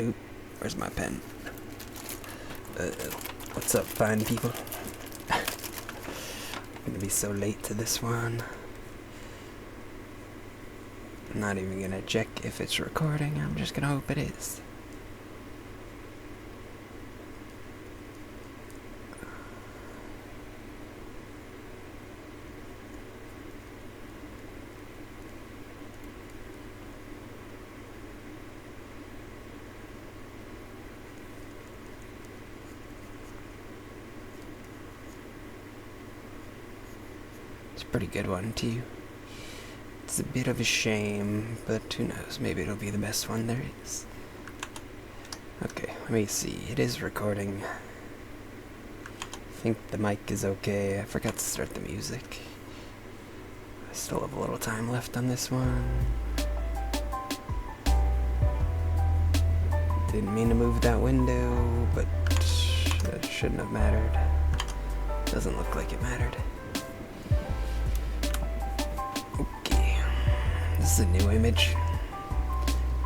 Oop, where's my pen? What's up, fine people? I'm gonna be so late to this one. I'm not even gonna check if it's recording, I'm just gonna hope it is. It's a pretty good one, too. It's a bit of a shame, but who knows, maybe it'll be the best one there is. Okay, let me see, it is recording. I think the mic is okay, I forgot to start the music. I still have a little time left on this one. Didn't mean to move that window, but that shouldn't have mattered. Doesn't look like it mattered. Okay, this is a new image.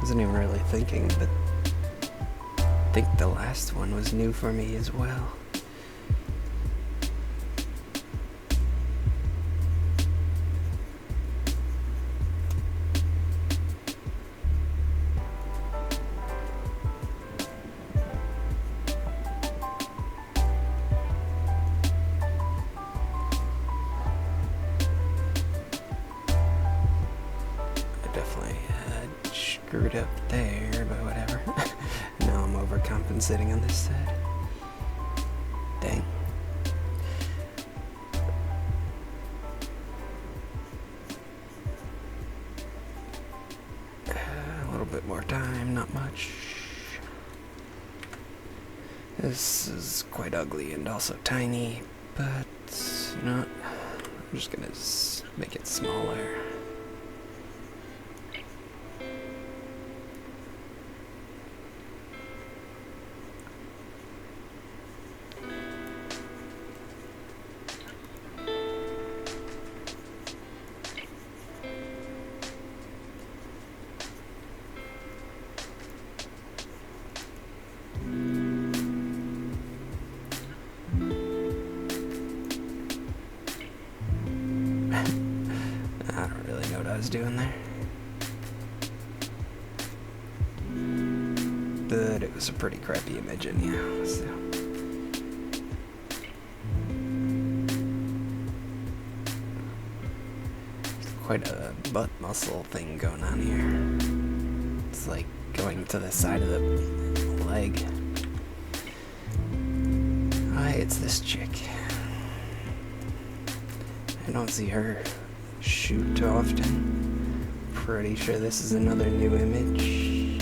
Wasn't even really thinking, but I think the last one was new for me as well. Screwed up there, but whatever. Now I'm overcompensating on this side. Dang. A little bit more time, not much. This is quite ugly and also tiny, but not. I'm just gonna make it smaller. I don't really know what I was doing there. But it was a pretty crappy image anyhow, so. There's quite a butt muscle thing going on here. It's like going to the side of the leg. Hi, it's this chick. I don't see her shoot too often. Pretty sure this is another new image.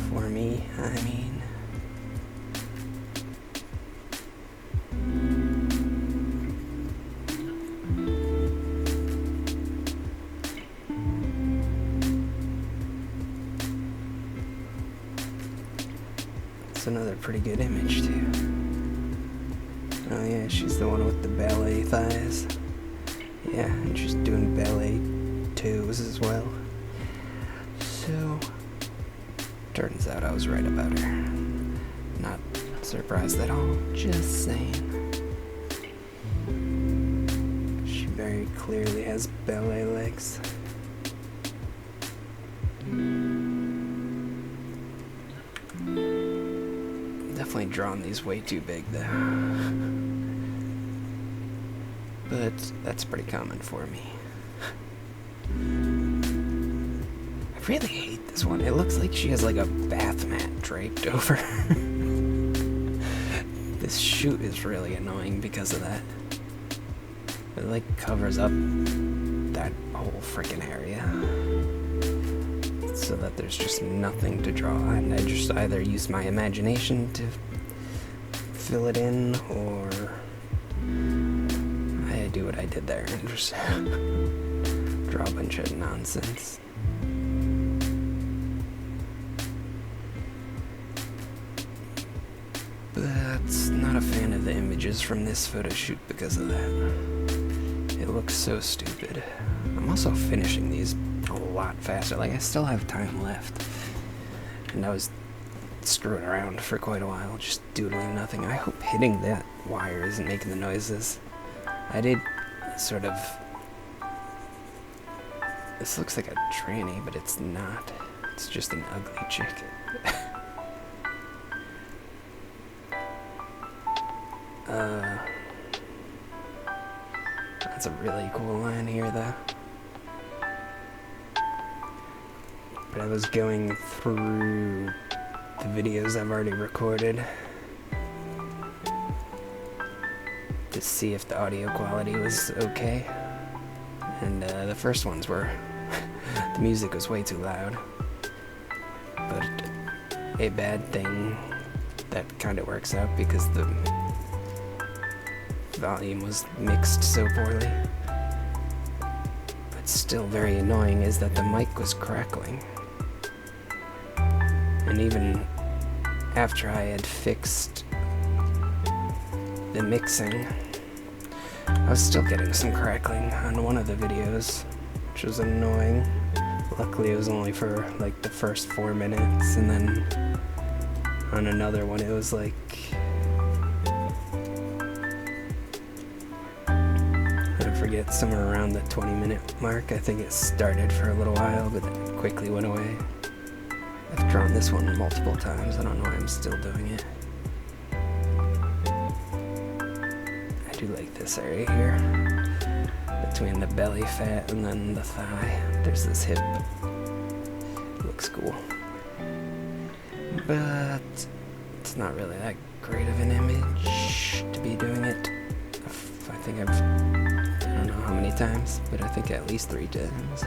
For me, I mean. It's another pretty good image too. Oh yeah, she's the one with the ballet thighs. Yeah, and she's doing ballet toes as well. So, turns out I was right about her. Not surprised at all, just saying. She very clearly has ballet legs. Definitely drawn these way too big though. But that's pretty common for me. I really hate this one. It looks like she has like a bath mat draped over. This shoot is really annoying because of that. It like covers up that whole freaking area. So that there's just nothing to draw, and I just either use my imagination to fill it in, or I do what I did there and just draw a bunch of nonsense. But not a fan of the images from this photo shoot because of that. It looks so stupid. I'm also finishing these a lot faster. Like, I still have time left. And I was screwing around for quite a while, just doodling nothing. I hope hitting that wire isn't making the noises. I did sort of... This looks like a tranny, but it's not. It's just an ugly chick. That's a really cool line here, though. But I was going through the videos I've already recorded to see if the audio quality was okay. And the first ones were... the music was way too loud. But a bad thing that kind of works out because the volume was mixed so poorly. But still very annoying is that the mic was crackling. And even after I had fixed the mixing, I was still getting some crackling on one of the videos, which was annoying. Luckily it was only for like the first 4 minutes, and then on another one it was like... I forget, somewhere around the 20-minute mark. I think it started for a little while, but then it quickly went away. I've drawn this one multiple times. I don't know why I'm still doing it. I do like this area here. Between the belly fat and then the thigh. There's this hip. Looks cool. But it's not really that great of an image to be doing it. I think I don't know how many times, but I think at least 3 times.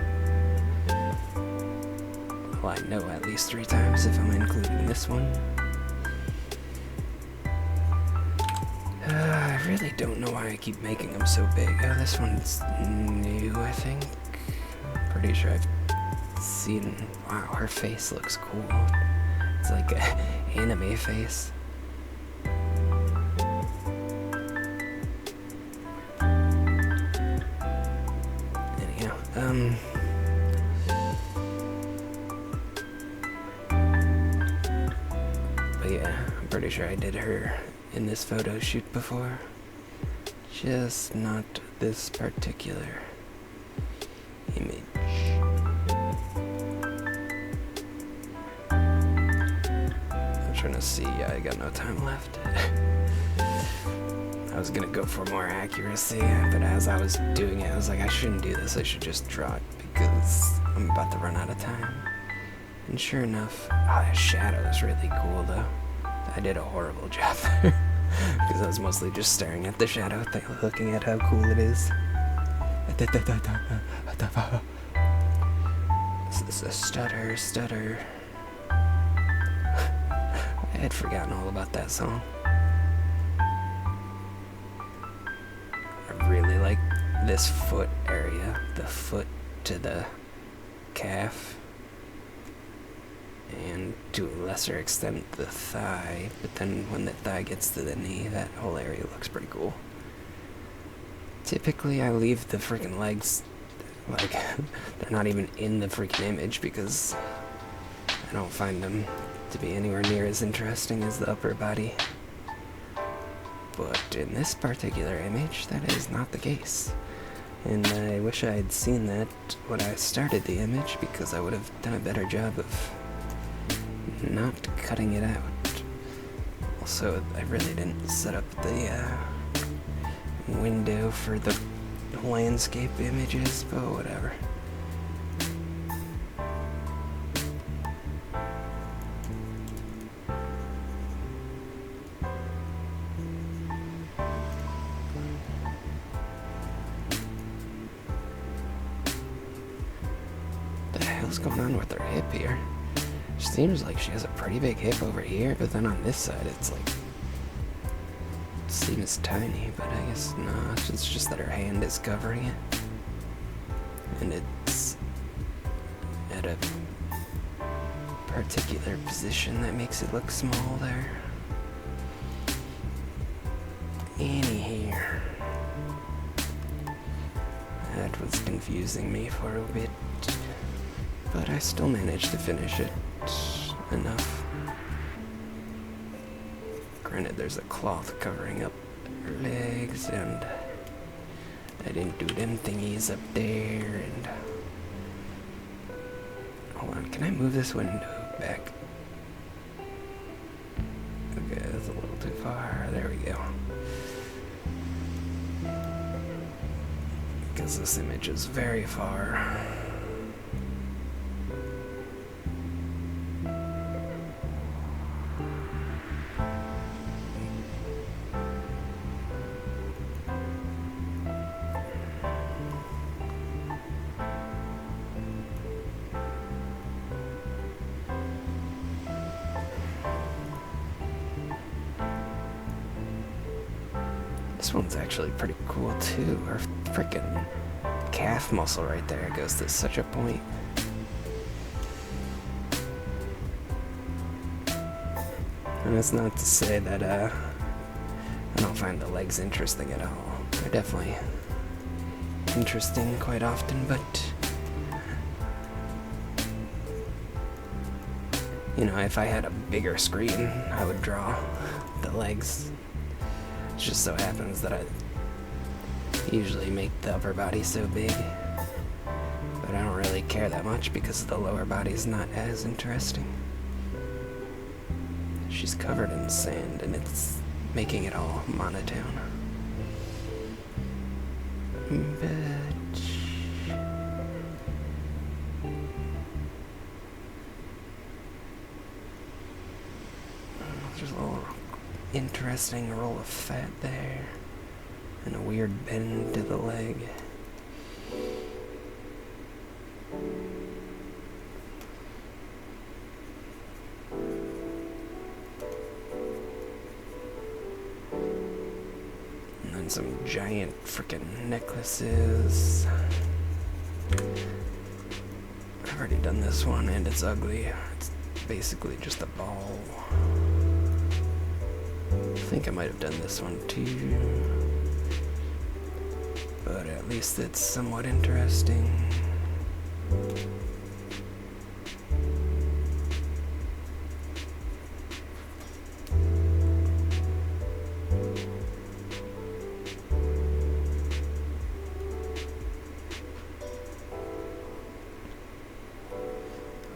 Well, I know at least 3 times if I'm including this one. I really don't know why I keep making them so big. Oh, this one's new, I think. Pretty sure I've seen... Wow, her face looks cool. It's like an anime face. Anyhow, but yeah, I'm pretty sure I did her in this photo shoot before. Just not this particular image. I'm trying to see, I got no time left. I was gonna go for more accuracy, but as I was doing it, I was like, I shouldn't do this, I should just draw it because I'm about to run out of time. And sure enough, the shadow is really cool though. I did a horrible job there. Because I was mostly just staring at the shadow, looking at how cool it is. This is a stutter. I had forgotten all about that song. I really like this foot area, the foot to the calf. And to a lesser extent the thigh, but then when the thigh gets to the knee, that whole area looks pretty cool. Typically I leave the freaking legs like they're not even in the freaking image because I don't find them to be anywhere near as interesting as the upper body. But in this particular image, that is not the case. And I wish I had seen that when I started the image because I would have done a better job of not cutting it out. Also, I really didn't set up the window for the landscape images, but whatever. What the hell's going on with her hip here? Seems like she has a pretty big hip over here, but then on this side it's like... It seems tiny, but I guess not. It's just that her hand is covering it. And it's at a particular position that makes it look small there. Anyhow. That was confusing me for a bit. but I still managed to finish it enough. Granted, there's a cloth covering up her legs, and I didn't do them thingies up there, and... Hold on, can I move this window back? Okay, that's a little too far. There we go. Because this image is very far. This one's actually pretty cool too. Her freaking calf muscle right there goes to such a point. And that's not to say that I don't find the legs interesting at all. They're definitely interesting quite often, but you know, if I had a bigger screen, I would draw the legs. It just so happens that I usually make the upper body so big, but I don't really care that much because the lower body is not as interesting. She's covered in sand and it's making it all monotone. But there's a little interesting roll of fat there, and a weird bend to the leg. And then some giant frickin' necklaces. I've already done this one and it's ugly. It's basically just a ball. I think I might have done this one too, but at least it's somewhat interesting.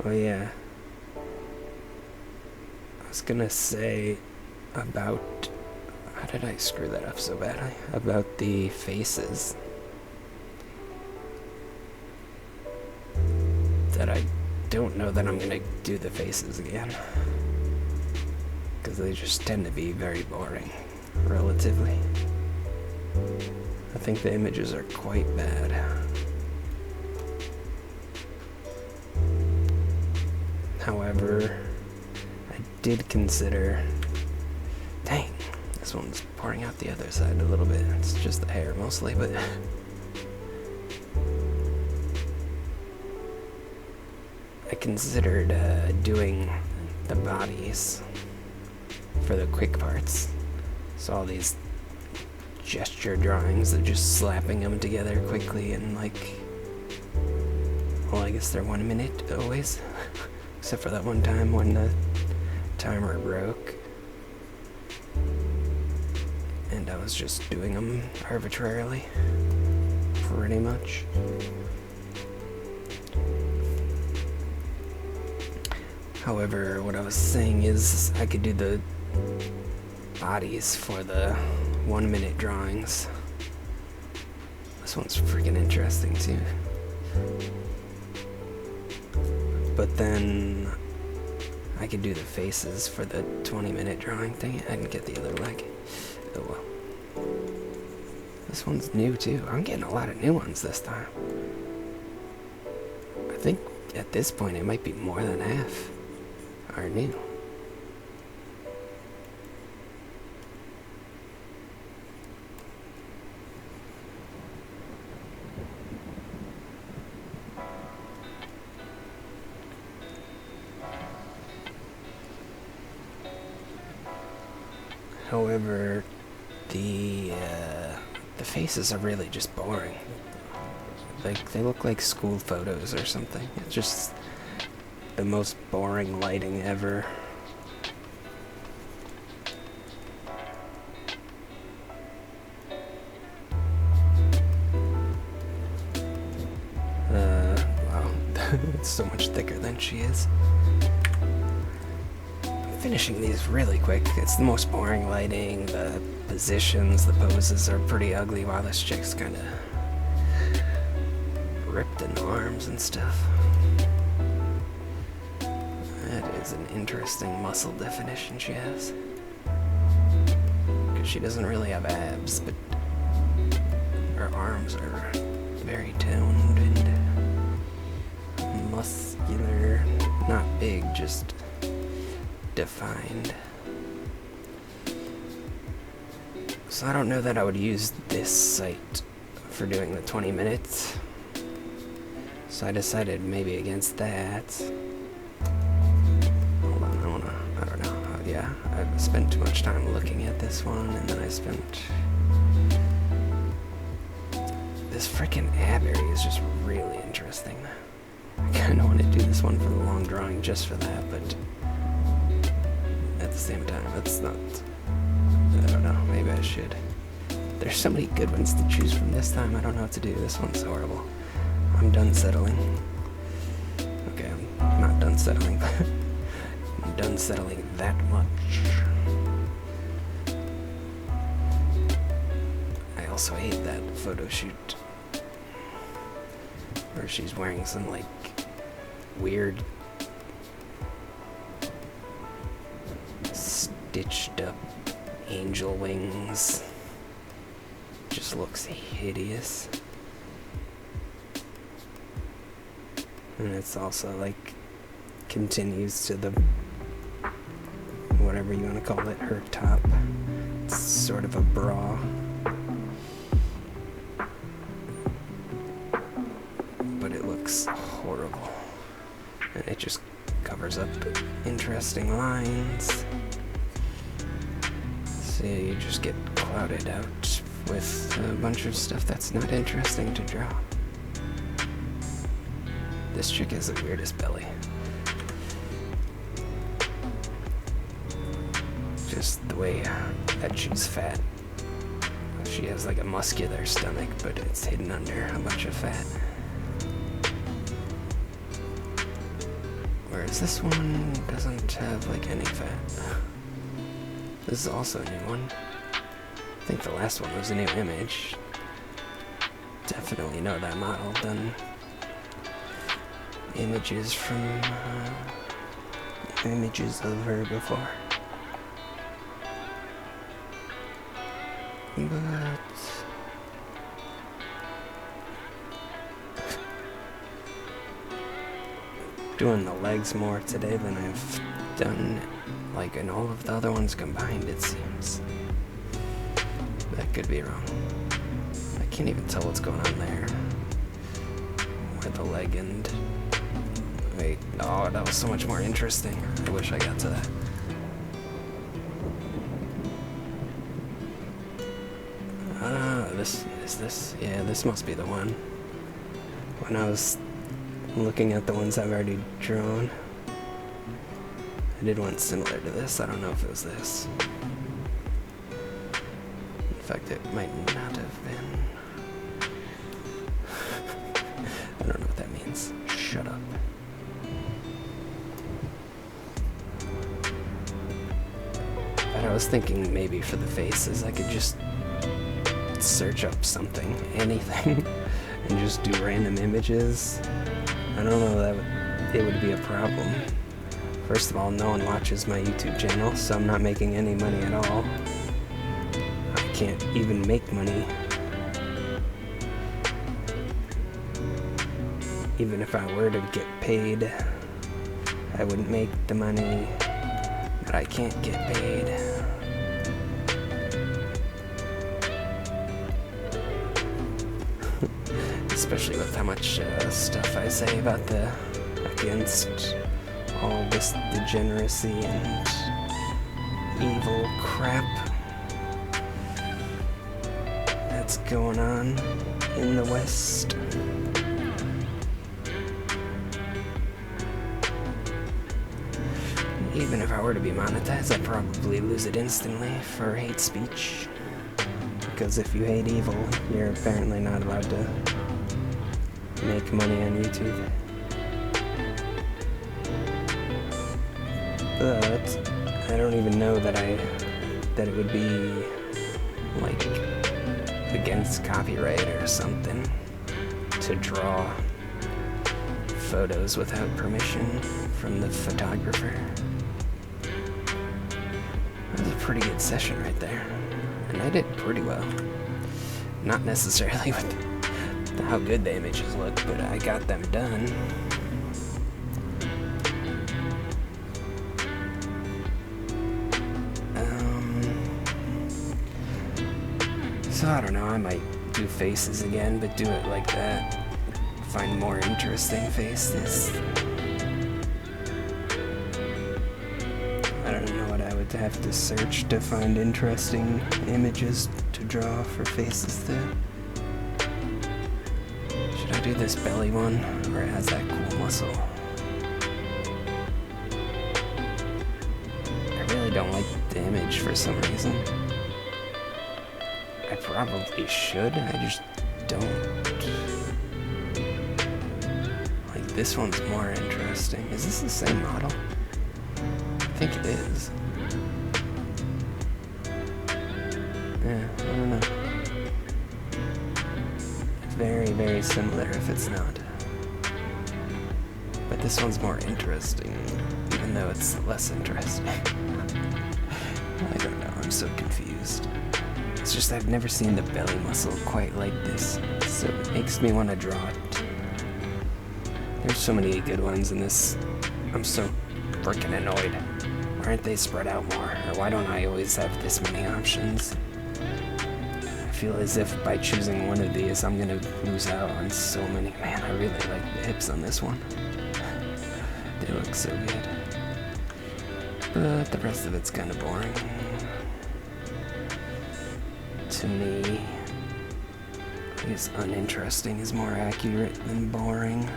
Oh yeah, I was gonna say about, how did I screw that up so badly? About the faces. That I don't know that I'm gonna do the faces again. Because they just tend to be very boring, relatively. I think the images are quite bad. However, I did consider... Dang, this one's pouring out the other side a little bit. It's just the hair mostly, but... I considered doing the bodies for the quick parts. So all these gesture drawings of just slapping them together quickly and like... Well, I guess they're 1 minute always. Except for that one time when the timer broke. And I was just doing them arbitrarily, pretty much. However, what I was saying is I could do the bodies for the 1 minute drawings. This one's freaking interesting too. But then I could do the faces for the 20-minute drawing thing. I didn't get the other leg. Oh well. This one's new too. I'm getting a lot of new ones this time. I think at this point it might be more than half are new. However, the faces are really just boring. Like, they look like school photos or something. It's just the most boring lighting ever. Wow. It's so much thicker than she is. I'm finishing these really quick. It's the most boring lighting. The positions, the poses are pretty ugly. Wow, this chick's kind of ripped in the arms and stuff. That is an interesting muscle definition she has. Because she doesn't really have abs, but her arms are very toned and muscular. Not big, just defined. So I don't know that I would use this site for doing the 20 minutes. So I decided maybe against that. Hold on, I don't know. Yeah, I've spent too much time looking at this one, and then I spent... This frickin' ab area is just really interesting. I kinda want to do this one for the long drawing just for that, but at the same time, it's not... I don't know, maybe I should. There's so many good ones to choose from this time, I don't know what to do. This one's horrible. I'm done settling. Okay, I'm not done settling, but I'm done settling that much. I also hate that photo shoot where she's wearing some, like, weird stitched up angel wings. Just looks hideous. And it's also, like, continues to the, whatever you want to call it, her top. It's sort of a bra. But it looks horrible. And it just covers up interesting lines. So you just get clouded out with a bunch of stuff that's not interesting to draw. This chick has the weirdest belly. Just the way that she's fat. She has like a muscular stomach, but it's hidden under a bunch of fat. Whereas this one doesn't have like any fat. This is also a new one. I think the last one was a new image. Definitely know that model. Done images from images of her before. But doing the legs more today than I've done like in all of the other ones combined, it seems. That could be wrong. I can't even tell what's going on there. Where the leg end. Wait, oh, that was so much more interesting. I wish I got to that. This? Yeah, this must be the one. When I was looking at the ones I've already drawn, I did one similar to this. I don't know if it was this. In fact, it might not have been. I don't know what that means. Shut up. But I was thinking maybe for the faces I could just search up something, anything, and just do random images. I don't know that it would be a problem. First of all, no one watches my YouTube channel, so I'm not making any money at all. I can't even make money. Even if I were to get paid, I wouldn't make the money, but I can't get paid. Especially with how much stuff I say about the against all this degeneracy and evil crap that's going on in the West. Even if I were to be monetized, I'd probably lose it instantly for hate speech. Because if you hate evil, you're apparently not allowed to make money on YouTube. But I don't even know that it would be like against copyright or something to draw photos without permission from the photographer. That was a pretty good session right there, and I did pretty well. Not necessarily with how good the images look, but I got them done. So I don't know, I might do faces again, but do it like that. Find more interesting faces. I don't know what I would have to search to find interesting images to draw for faces though. Should I do this belly one, or it has that cool muscle? I really don't like the image for some reason. I probably should, I just don't. Like, this one's more interesting. Is this the same model? I think it is. Yeah, I don't know. It's very, very similar if it's not. But this one's more interesting, even though it's less interesting. I don't know, I'm so confused. It's just I've never seen the belly muscle quite like this, so it makes me want to draw it. There's so many good ones in this. I'm so freaking annoyed. Why aren't they spread out more? Or why don't I always have this many options? I feel as if by choosing one of these, I'm gonna lose out on so many. Man, I really like the hips on this one. They look so good. But the rest of it's kind of boring. To me, I guess uninteresting is more accurate than boring.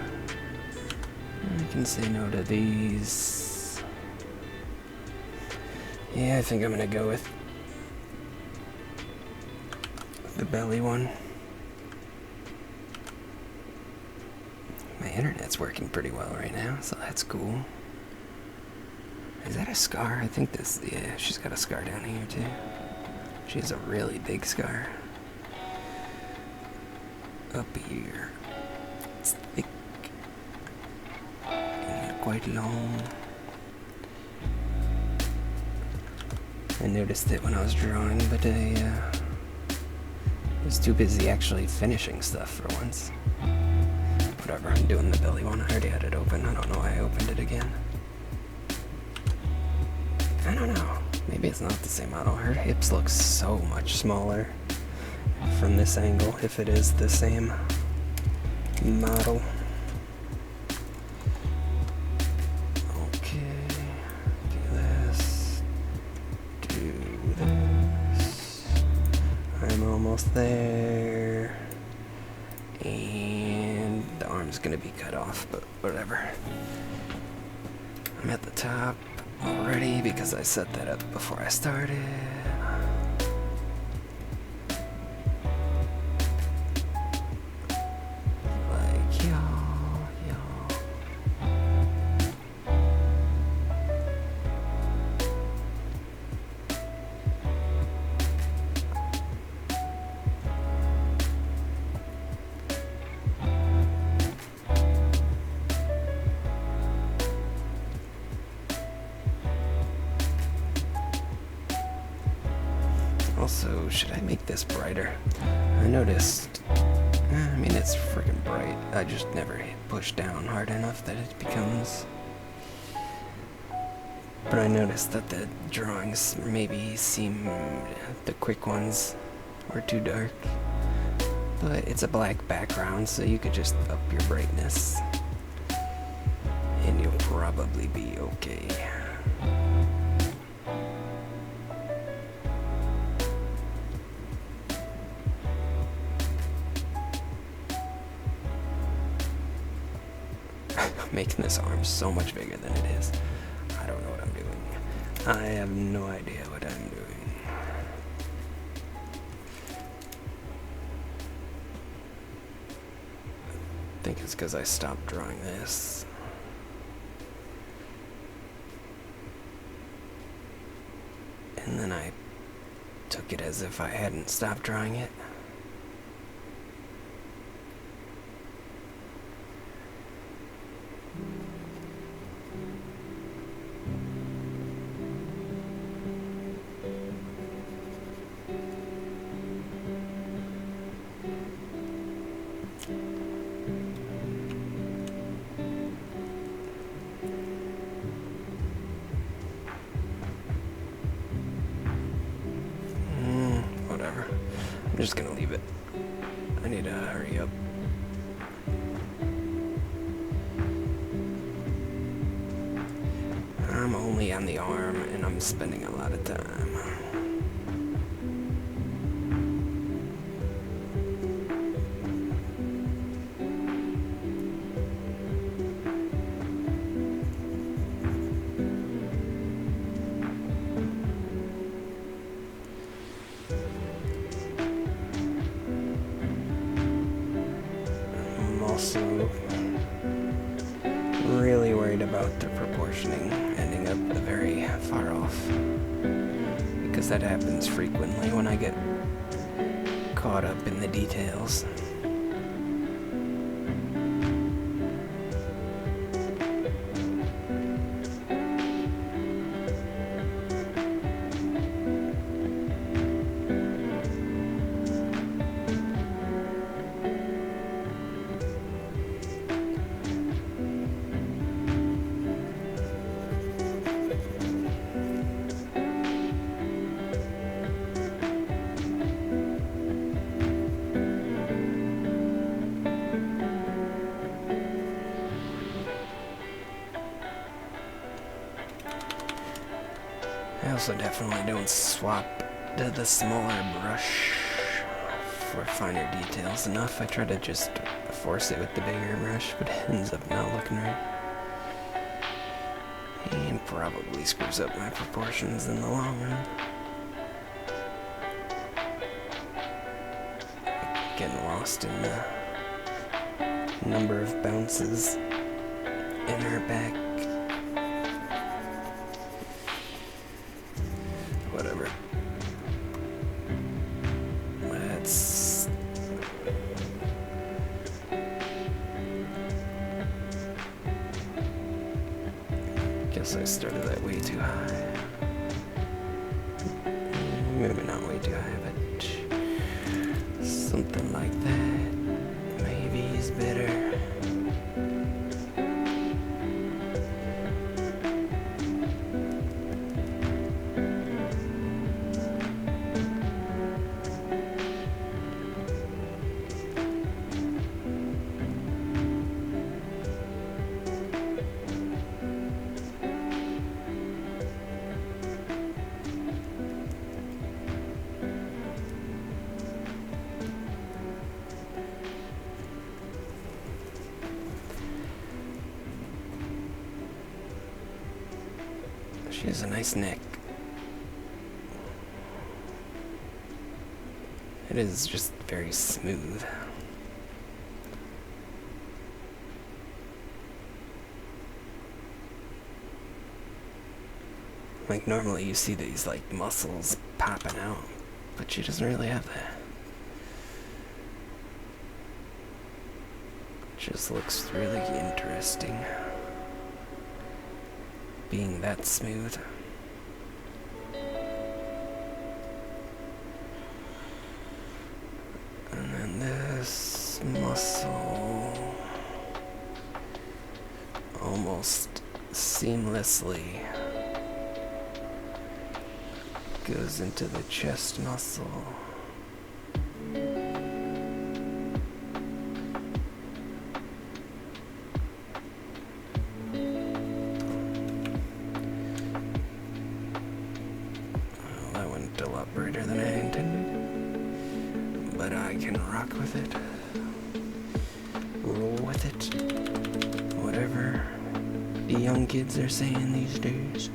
I can say no to these. Yeah, I think I'm gonna go with the belly one. My internet's working pretty well right now, so that's cool. Is that a scar? I think this, yeah, she's got a scar down here too. She has a really big scar. Up here. It's thick. And quite long. I noticed it when I was drawing, but I was too busy actually finishing stuff for once. Whatever, I'm doing the belly one. I already had it open. I don't know why I opened it again. I don't know. Maybe it's not the same model. Her hips look so much smaller from this angle, if it is the same model. Okay, do this, do this. I'm almost there. And the arm's gonna be cut off, but whatever. I'm at the top already because I set that up before I started. Like y'all. Also, should I make this brighter? I noticed, I mean, it's freaking bright. I just never push down hard enough that it becomes. But I noticed that the drawings maybe seem, the quick ones were too dark. But it's a black background, so you could just up your brightness. And you'll probably be okay. Making this arm so much bigger than it is. I don't know what I'm doing. I have no idea what I'm doing. I think it's because I stopped drawing this. And then I took it as if I hadn't stopped drawing it. Whatever. I'm just gonna leave it. I need to hurry up. I'm only on the arm and I'm spending a lot of time. I'm also really worried about the proportioning ending up very far off, because that happens frequently when I get caught up in the details. I also definitely don't swap to the smaller brush for finer details enough. I try to just force it with the bigger brush, but it ends up not looking right. And probably screws up my proportions in the long run. Getting lost in the number of bounces in her back. Whatever. Let's... Guess I started that way too high. Maybe not way too high, but something like that maybe is better. She has a nice neck. It is just very smooth. Like normally you see these like muscles popping out, but she doesn't really have that. Just looks really interesting, being that smooth. And then this muscle almost seamlessly goes into the chest muscle. A lot brighter than I intended, but I can rock with it, roll with it, whatever the young kids are saying these days.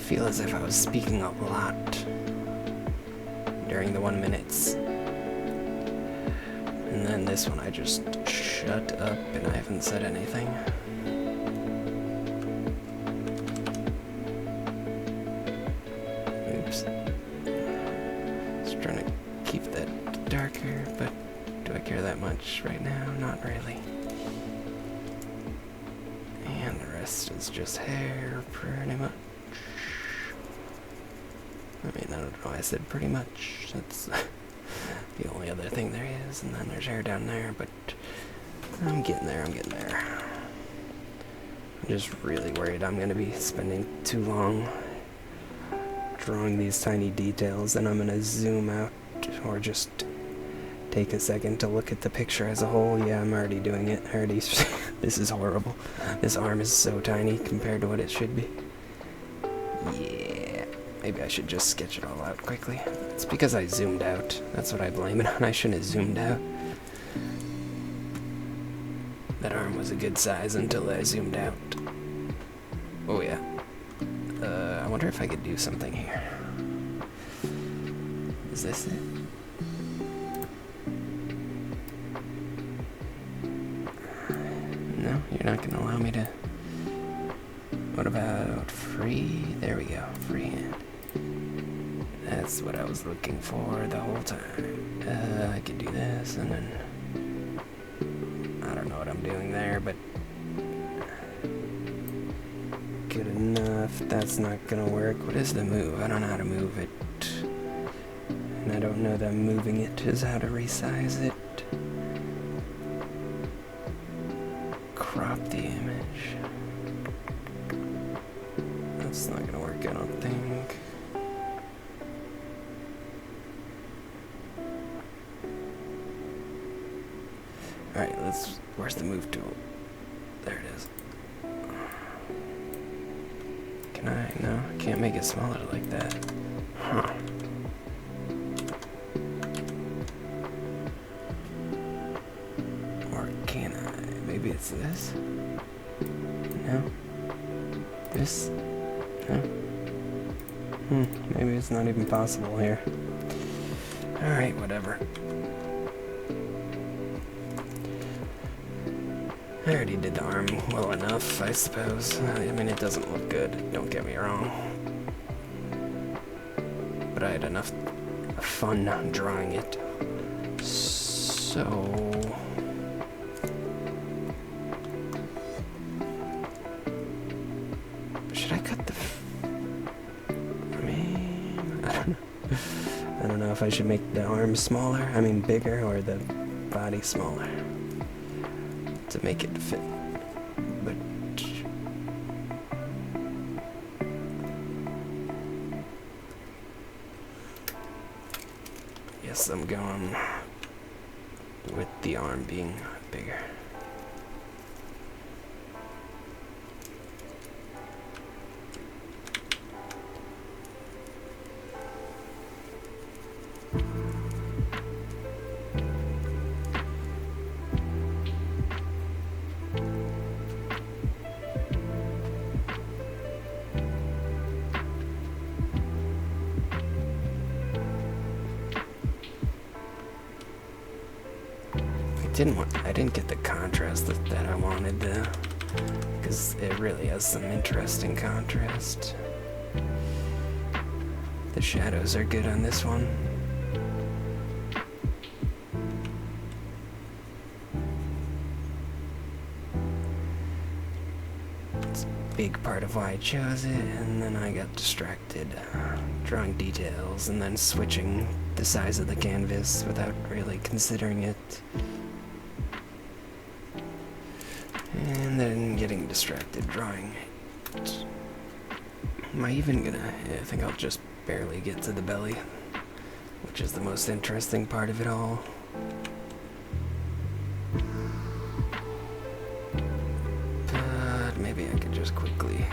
feel as if I was speaking a lot during the 1 minutes. And then this one I just shut up and I haven't said anything. Oops. Just trying to keep that darker, but do I care that much right now? Not really. And the rest is just hair, pretty much. I mean, I don't know why I said pretty much. That's the only other thing there is. And then there's hair down there, but I'm getting there, I'm just really worried I'm going to be spending too long drawing these tiny details, and I'm going to zoom out or just take a second to look at the picture as a whole. Yeah, I'm already doing it. This is horrible. This arm is so tiny compared to what it should be. Yeah, maybe I should just sketch it all out quickly. It's because I zoomed out. That's what I blame it on. I shouldn't have zoomed out. That arm was a good size until I zoomed out. Oh yeah. I wonder if I could do something here. Is this it? No, you're not gonna allow me to. What about free? There we go, freehand. That's what I was looking for the whole time. I could do this and then. I don't know what I'm doing there, but good enough. That's not gonna work. What is the move? I don't know how to move it. And I don't know that moving it is how to resize it. Crop the image. That's not gonna work, I don't think. Alright, where's the move tool? There it is. Can I? No, I can't make it smaller like that. Huh. Or can I? Maybe it's this? No? This? No? Maybe it's not even possible here. Alright, whatever. I already did the arm well enough, I suppose. I mean, it doesn't look good, don't get me wrong. But I had enough fun drawing it. So... should I cut the... I mean... I don't know. I don't know if I should make the arm smaller, I mean bigger, or the body smaller. To make it fit, but yes, I'm going with the arm being bigger. I didn't get the contrast that I wanted to, because it really has some interesting contrast. The shadows are good on this one. It's a big part of why I chose it, and then I got distracted drawing details and then switching the size of the canvas without really considering it. And then getting distracted drawing it. Am I even gonna... I think I'll just barely get to the belly, which is the most interesting part of it all. But maybe I could just quickly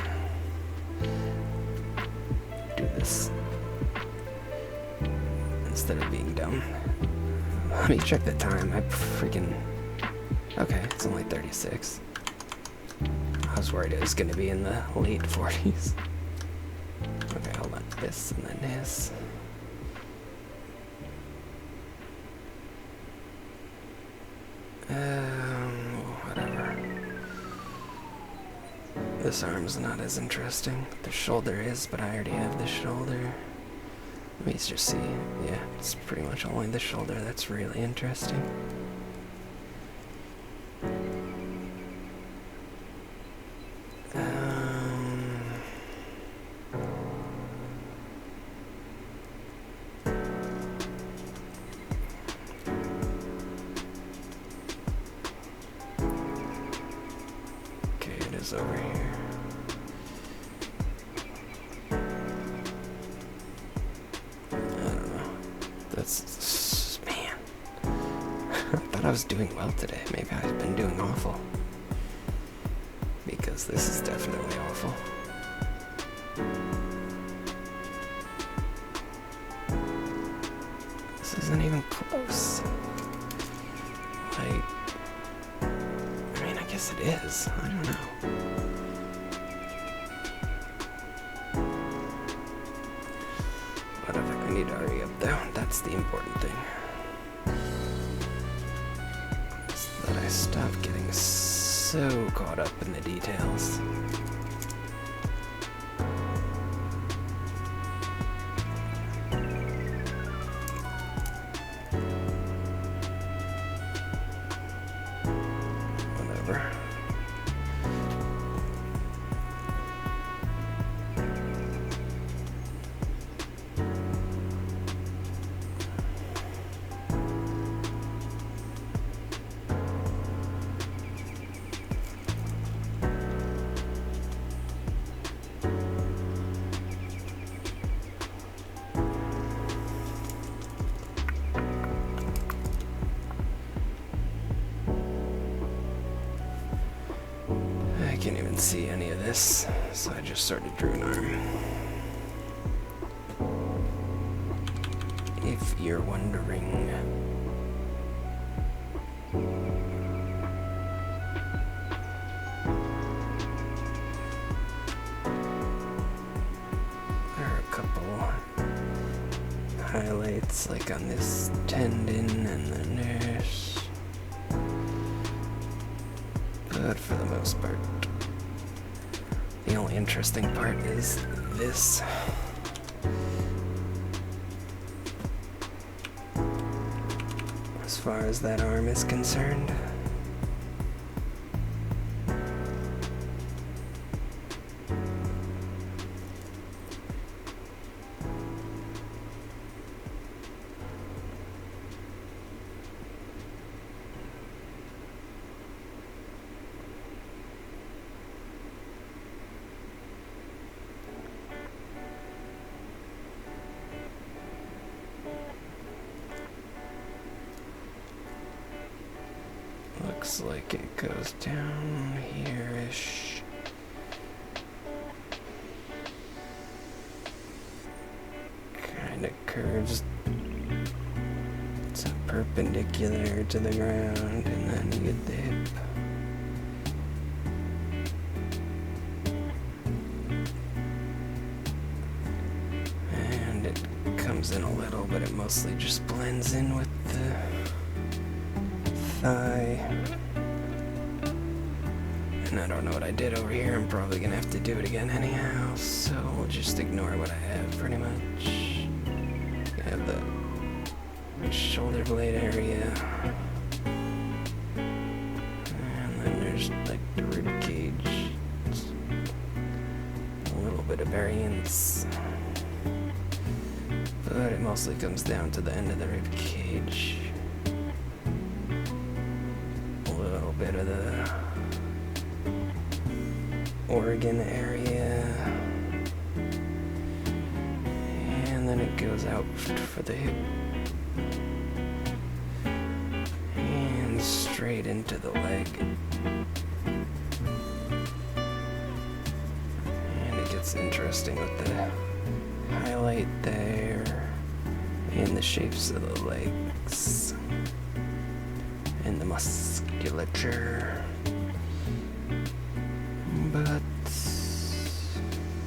do this instead of being dumb. Let me check the time. I freaking... Okay, it's only 36. I was worried it was going to be in the late 40s. this and then this. Whatever. This arm's not as interesting. The shoulder is, but I already have the shoulder. Let me just see. Yeah, it's pretty much only the shoulder that's really interesting. Okay, it is over here. That's, man, I thought I was doing well today. Maybe I've been doing awful. Because this is definitely awful. This isn't even close. Like, I mean, I guess it is. I don't know. Whatever, I need to hurry up though. That's the important thing. Is that I stop getting so caught up in the details. Whatever. I can't even see any of this, so I just sort of drew an arm. If you're wondering. There are a couple highlights, like on this tendon and then this. But for the most part, the only interesting part is this. As far as that arm is concerned. Looks like it goes down here-ish. Kinda curves. It's perpendicular to the ground, and then you get the hip. And it comes in a little, but it mostly just blends in with the thigh. And I don't know what I did over here. I'm probably gonna have to do it again anyhow, so we'll just ignore what I have pretty much. I have the shoulder blade area. And then there's like the rib cage. It's a little bit of variance. But it mostly comes down to the end of the rib cage. A little bit of the organ area, and then it goes out for the hip and straight into the leg, and it gets interesting with the highlight there and the shapes of the legs and the musculature. But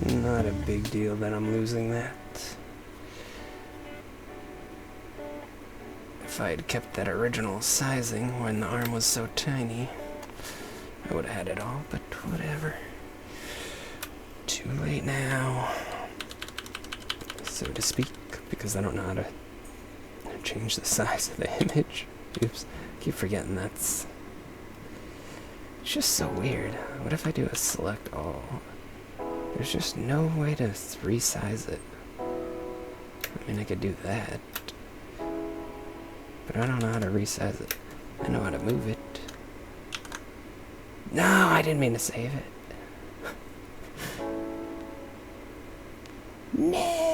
Not a big deal that I'm losing that. If I had kept that original sizing when the arm was so tiny, I would have had it all, but whatever. Too late now, so to speak, because I don't know how to change the size of the image. Oops, I keep forgetting that's... It's just so weird. What if I do a select all? There's just no way to resize it. I mean, I could do that, but I don't know how to resize it. I know how to move it. No, I didn't mean to save it. No!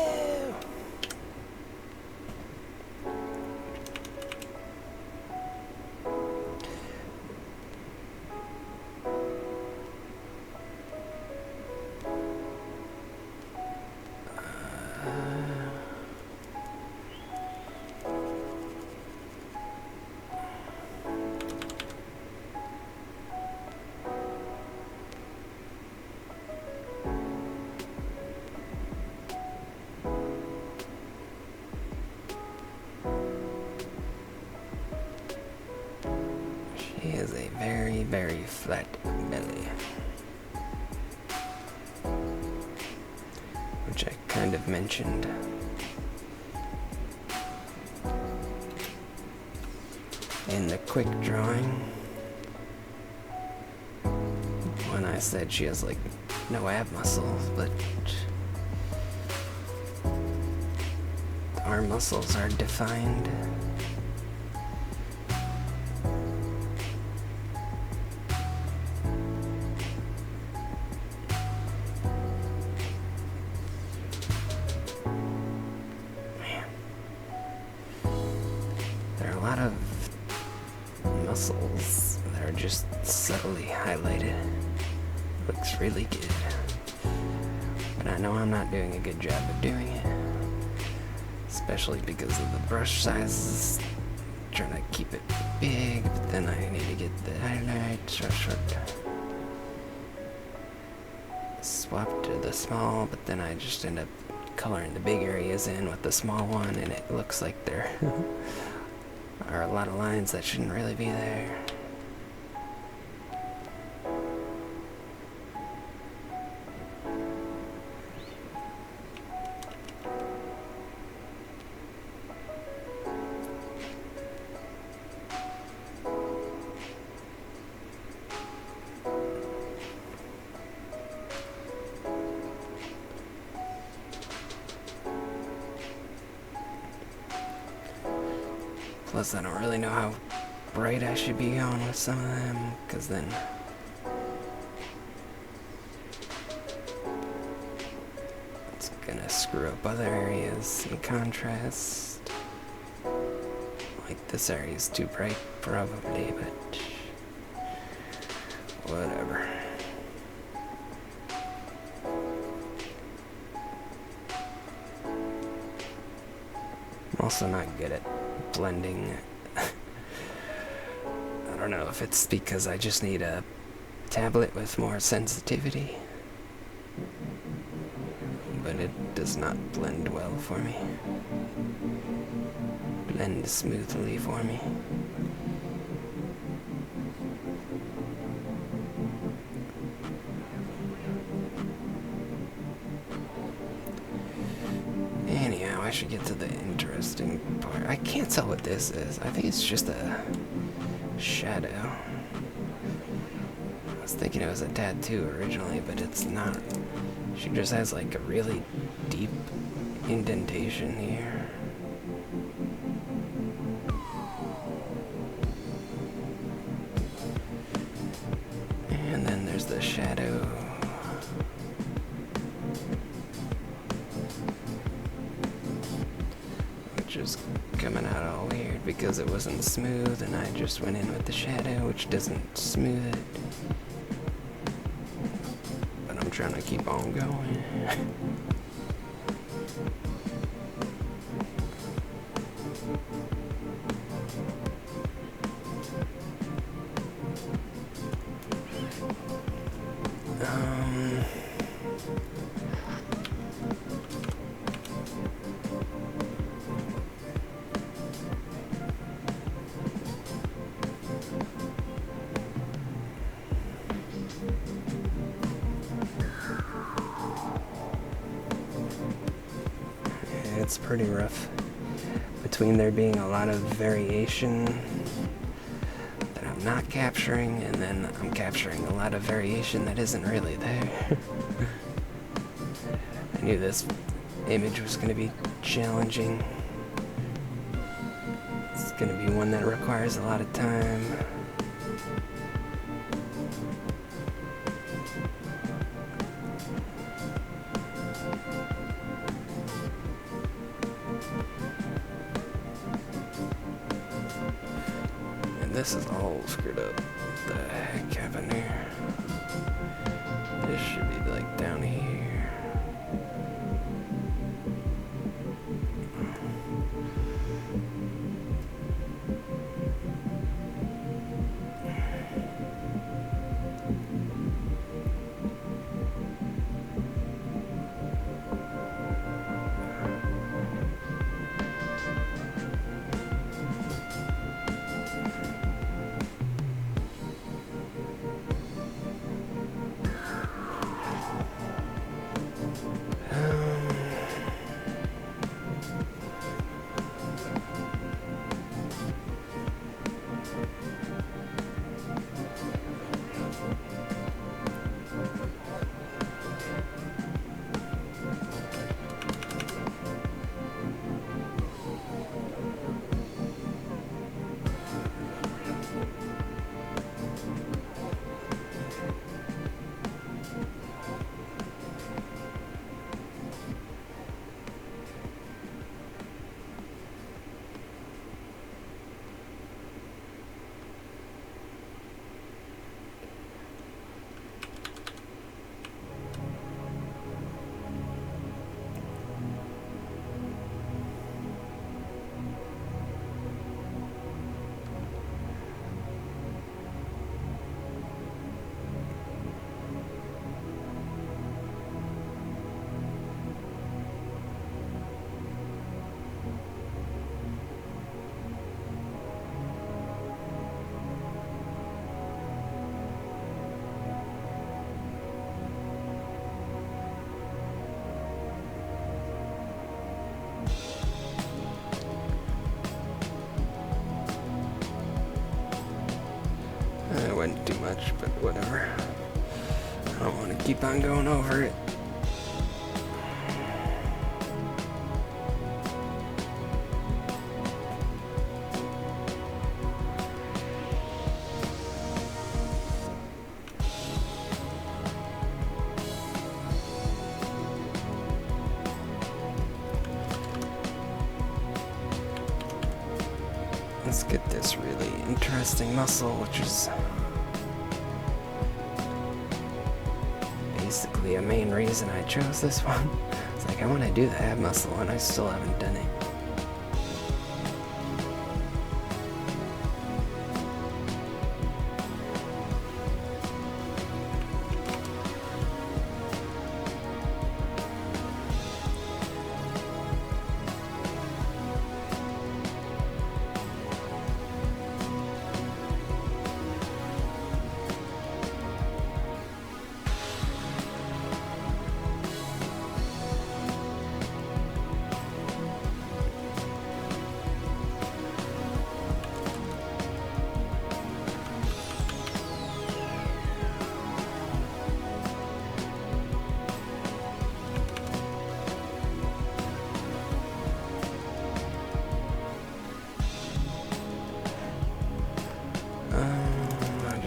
She has a very, very flat belly, which I kind of mentioned. In the quick drawing, when I said she has like no ab muscles, but the arm muscles are defined. There are a lot of muscles that are just subtly highlighted. Looks really good. But I know I'm not doing a good job of doing it. Especially because of the brush sizes. Trying to keep it big, but then I need to get the highlight short. Swap to the small, but then I just end up coloring the big areas in with the small one, and it looks like there are a lot of lines that shouldn't really be there. Plus, I don't really know how bright I should be going with some of them, because then it's gonna screw up other areas in contrast. Like this area is too bright, probably, but whatever. I'm also not good at blending. I don't know if it's because I just need a tablet with more sensitivity, but it does not blend well for me. Blend smoothly for me. Anyhow, I should get to the interesting part. I can't tell what this is. I think it's just a shadow. I was thinking it was a tattoo originally, but it's not. She just has like a really deep indentation here. And then there's the shadow. Which is coming out all weird because it wasn't smooth and I just went in with the shadow, which doesn't smooth it. But I'm trying to keep on going. it's pretty rough. Between there being a lot of variation that I'm not capturing, and then I'm capturing a lot of variation that isn't really there. I knew this image was going to be challenging. It's going to be one that requires a lot of time. And this is all screwed up. What the heck happened here? This should be like down here. I went too much, but whatever. I don't want to keep on going over it. Let's get this really interesting muscle, which is basically a main reason I chose this one. It's like I want to do the ab muscle and I still haven't done it.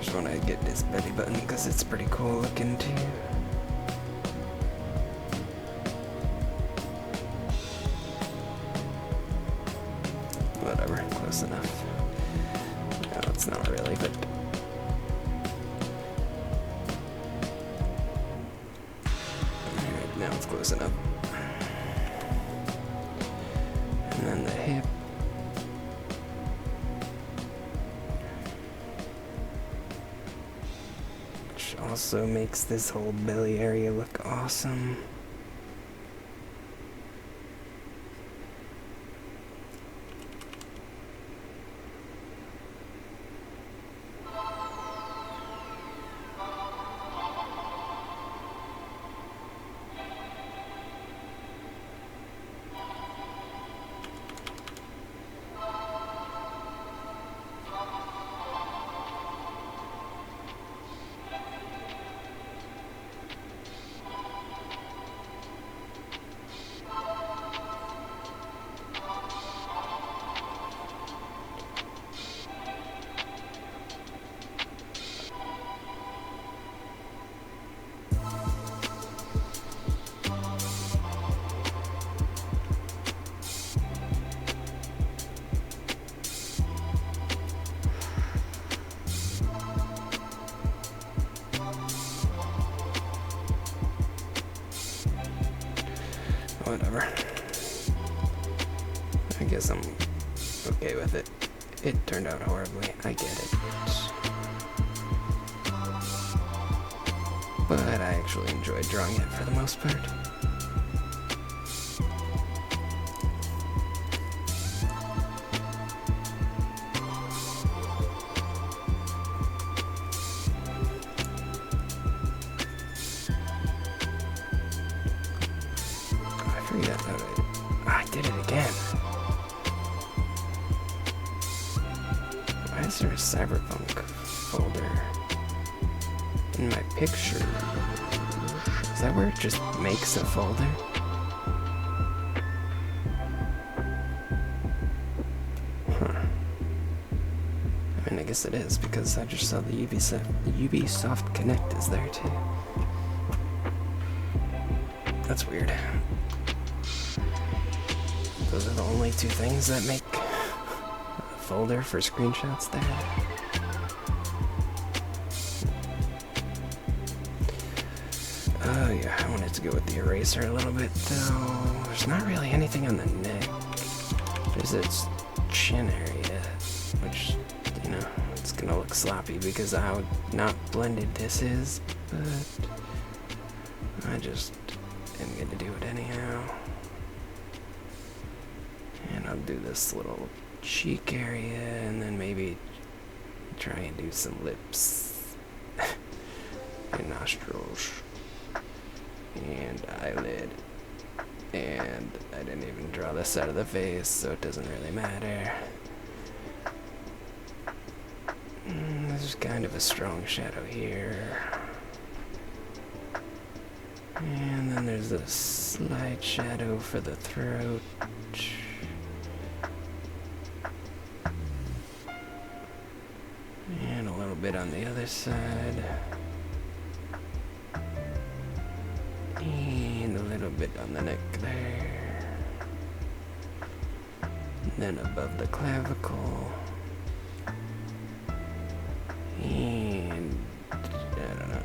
I want to get this belly button because it's pretty cool looking too. Whatever, close enough. No, it's not really, but alright, now it's close enough. And then the hip. Also makes this whole belly area look awesome. I guess I'm okay with it. It turned out horribly, I get it. But I actually enjoyed drawing it for the most part. I forget how I did it again. Why is there a cyberpunk folder in my picture? Is that where it just makes a folder? Huh. I mean, I guess it is, because I just saw the Ubisoft Connect is there too. That's weird. Those are the only two things that make a folder for screenshots there. Oh yeah, I wanted to go with the eraser a little bit though. There's not really anything on the neck. There's its chin area, which, you know, it's gonna look sloppy because of how not blended this is, but I just am gonna do it anyhow. And I'll do this little cheek area and then maybe try and do some lips and nostrils. And eyelid. And I didn't even draw this side of the face, so it doesn't really matter. There's kind of a strong shadow here. And then there's a slight shadow for the throat. And a little bit on the other side. And a little bit on the neck there. And then above the clavicle. And I don't know.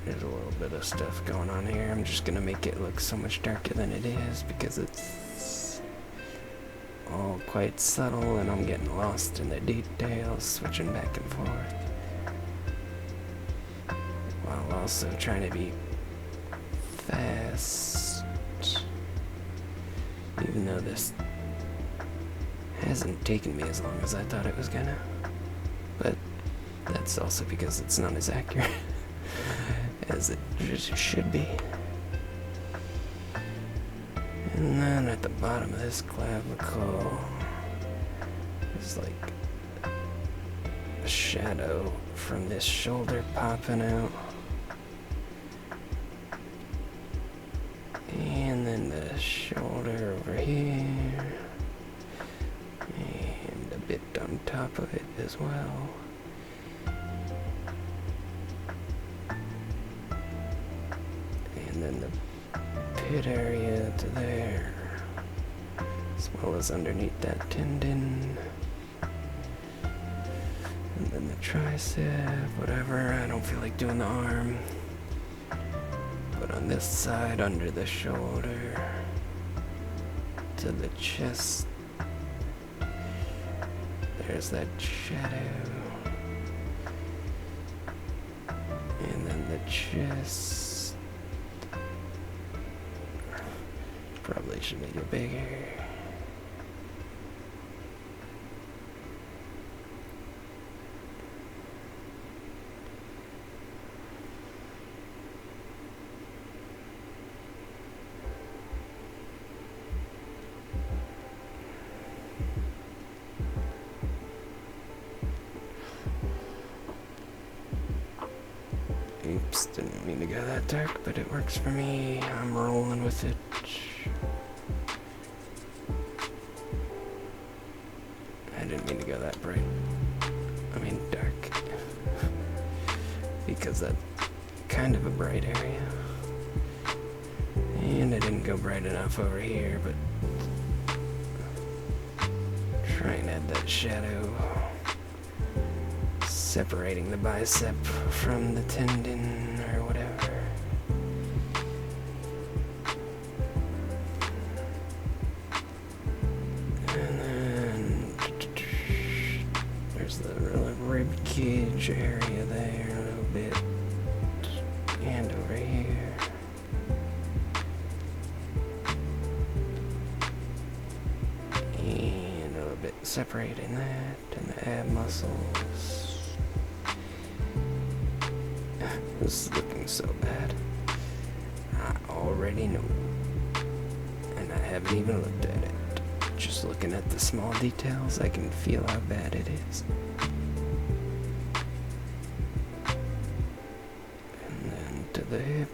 There's a little bit of stuff going on here. I'm just gonna make it look so much darker than it is because it's all quite subtle and I'm getting lost in the details, switching back and forth. While also trying to be fast, even though this hasn't taken me as long as I thought it was gonna, but that's also because it's not as accurate as it should be. And then at the bottom of this clavicle, there's like a shadow from this shoulder popping out. And then the shoulder over here. And a bit on top of it as well. And then the pit area to there. As well as underneath that tendon. And then the tricep, whatever. I don't feel like doing the arm. But on this side, under the shoulder, to the chest, there's that shadow. And then the chest. Probably should make it bigger. Oops, didn't mean to go that dark, but it works for me. I'm rolling with it. I didn't mean to go that bright. I mean dark. Because that's kind of a bright area. And I didn't go bright enough over here, but try and add that shadow. Separating the bicep from the tendon or whatever. linkage area there a little bit. And over here. And a little bit separating that and the ab muscles. This is looking so bad. I already know. And I haven't even looked at it. Just looking at the small details, I can feel how bad it is. And then to the hip.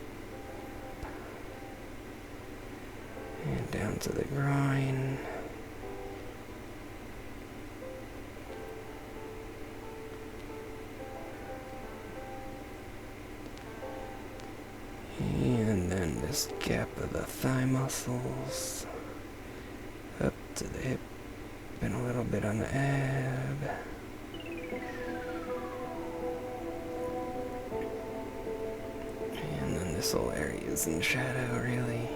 And down to the groin. And then this gap of the thigh muscles. Up to the hip. And a little bit on the ab. And then this whole area is in shadow, really.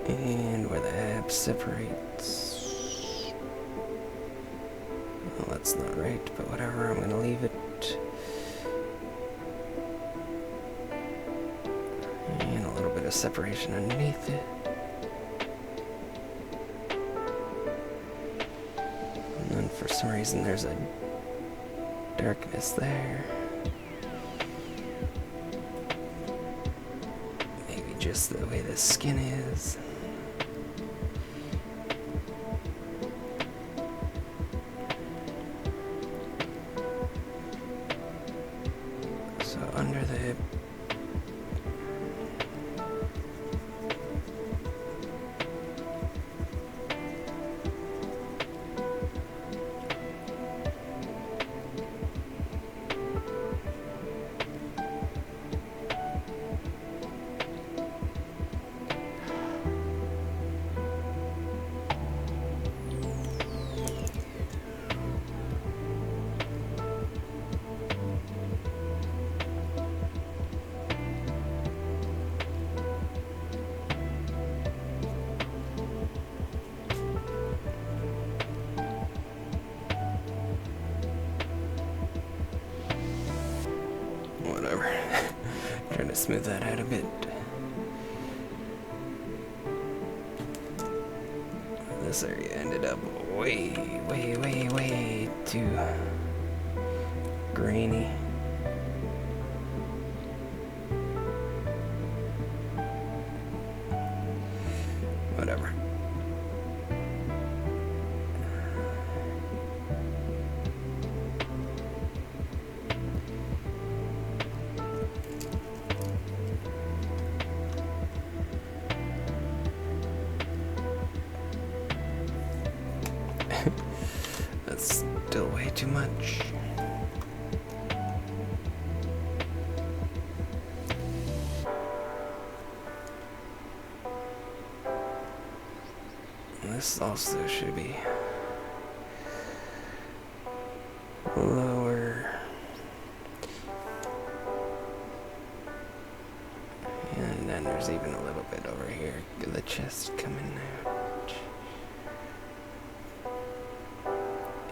And where the ab separates. Well, that's not right, but whatever, I'm gonna leave it. And a little bit of separation underneath it. And then for some reason there's a darkness there. Maybe just the way the skin is. So under the hip. Whatever. Trying to smooth that out a bit. This area ended up way too grainy. Whatever. That's still way too much. This also should be lower. And then there's even a little bit over here, the chest coming out.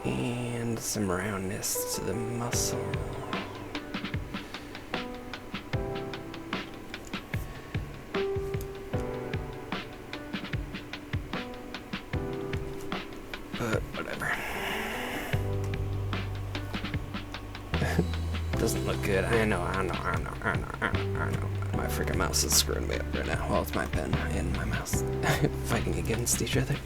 And some roundness to the muscle. But whatever. Doesn't look good. I know. My freaking mouse is screwing me up right now. Well, it's my pen and my mouse fighting against each other.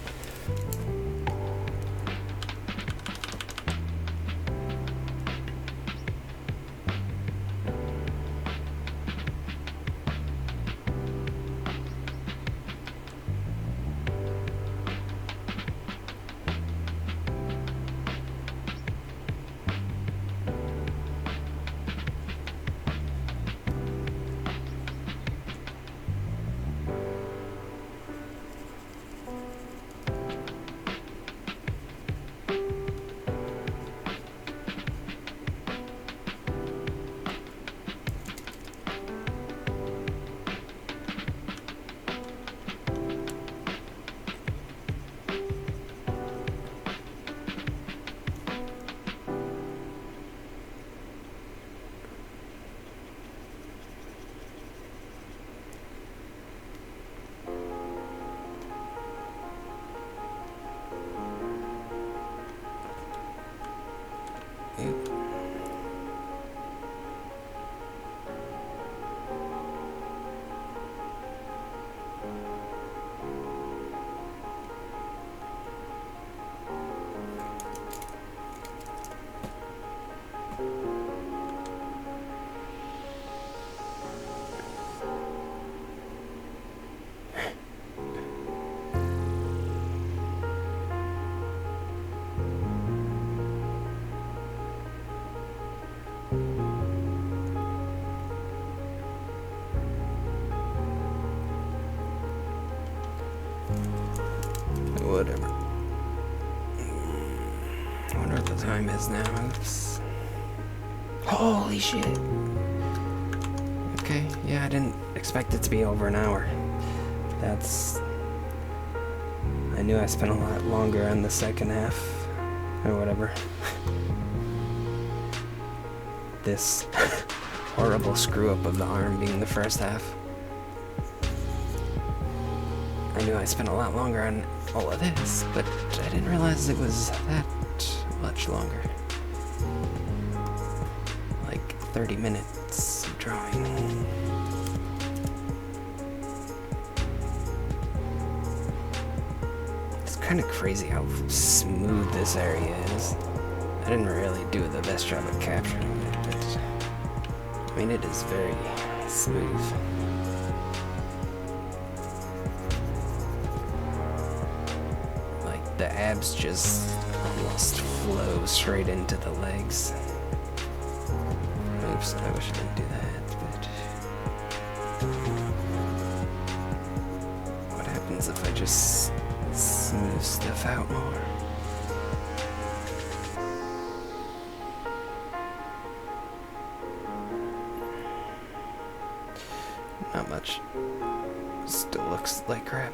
Whatever. I wonder what the time is now. Oops. Holy shit. Okay, yeah, I didn't expect it to be over an hour. I knew I spent a lot longer on the second half, or whatever. This horrible screw-up of the arm being the first half. I knew I spent a lot longer on all of this, but I didn't realize it was that much longer. Like 30 minutes of drawing. It's kind of crazy how smooth this area is. I didn't really do the best job of capturing it, but I mean, it is very smooth. The abs just almost flow straight into the legs. Oops, I wish I didn't do that, but what happens if I just smooth stuff out more? Not much. Still looks like crap.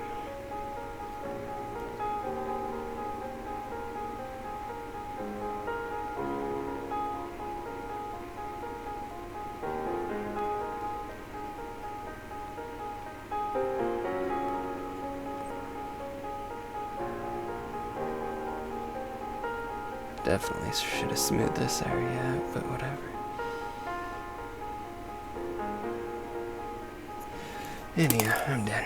Definitely should have smoothed this area out, but whatever. Anyhow, I'm done.